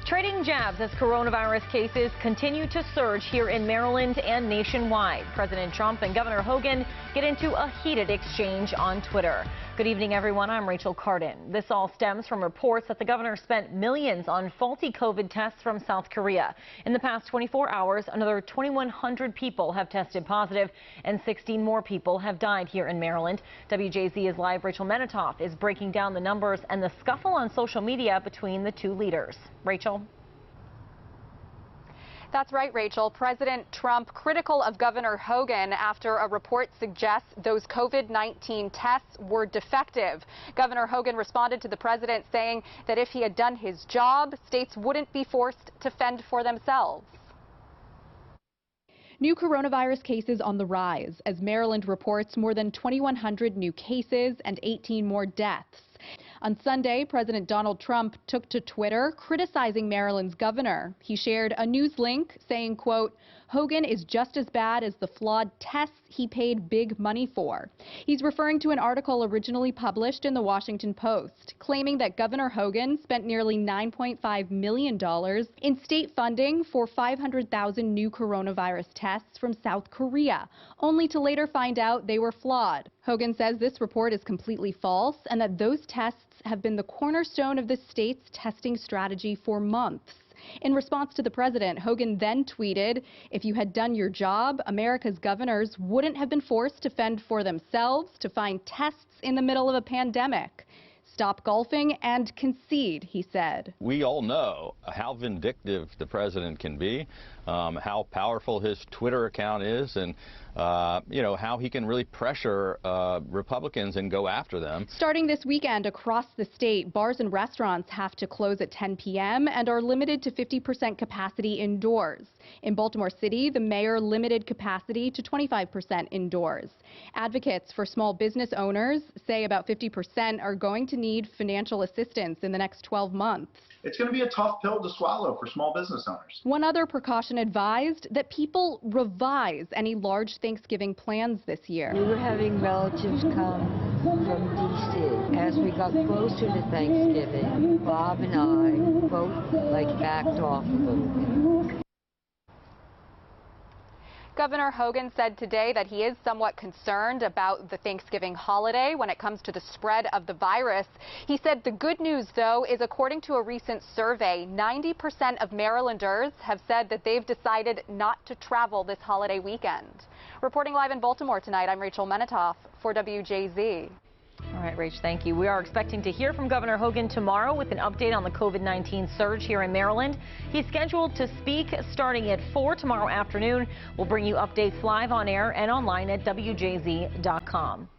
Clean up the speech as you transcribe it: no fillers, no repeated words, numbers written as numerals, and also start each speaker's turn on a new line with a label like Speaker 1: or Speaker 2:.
Speaker 1: Trading jabs as coronavirus cases continue to surge here in Maryland and nationwide. President Trump and Governor Hogan get into a heated exchange on Twitter. Good evening, everyone. I'm Rachel Cardin. This all stems from reports that the governor spent millions on faulty COVID tests from South Korea. In the past 24 hours, another 2,100 people have tested positive and 16 more people have died here in Maryland. WJZ is live. Rachel Menitoff is breaking down the numbers and the scuffle on social media between the two leaders. Rachel?
Speaker 2: That's right, Rachel. President Trump critical of Governor Hogan after a report suggests those COVID-19 tests were defective. Governor Hogan responded to the president saying that if he had done his job, states wouldn't be forced to fend for themselves.
Speaker 3: New coronavirus cases on the rise as Maryland reports more than 2,100 new cases and 18 more deaths. On Sunday, President Donald Trump took to Twitter criticizing Maryland's governor. He shared a news link saying, quote, "Hogan is just as bad as the flawed tests he paid big money for." He's referring to an article originally published in the Washington Post, claiming that Governor Hogan spent nearly $9.5 million in state funding for 500,000 new coronavirus tests from South Korea, only to later find out they were flawed. Hogan says this report is completely false and that those tests have been the cornerstone of the state's testing strategy for months. In response to the president, Hogan then tweeted, "If you had done your job, America's governors wouldn't have been forced to fend for themselves to find tests in the middle of a pandemic. Stop golfing and concede," he said.
Speaker 4: We all know how vindictive the president can be, how powerful his Twitter account is, and how he can really pressure Republicans and go after them.
Speaker 3: Starting this weekend across the state, bars and restaurants have to close at 10 p.m. and are limited to 50% capacity indoors. In Baltimore City, the mayor limited capacity to 25% indoors. Advocates for small business owners say about 50% are going to need financial assistance in the next 12 months.
Speaker 5: It's going to be a tough pill to swallow for small business owners.
Speaker 3: One other precaution advised that people revise any large Thanksgiving plans this year.
Speaker 6: We were having relatives come from D.C. As we got closer to Thanksgiving, Bob and I both backed off a little bit.
Speaker 2: Governor Hogan said today that he is somewhat concerned about the Thanksgiving holiday when it comes to the spread of the virus. He said the good news, though, is according to a recent survey, 90% of Marylanders have said that they've decided not to travel this holiday weekend. Reporting live in Baltimore tonight, I'm Rachel Menitoff for WJZ.
Speaker 1: All right, Rach, thank you. We are expecting to hear from Governor Hogan tomorrow with an update on the COVID-19 surge here in Maryland. He's scheduled to speak starting at 4 tomorrow afternoon. We'll bring you updates live on air and online at WJZ.com.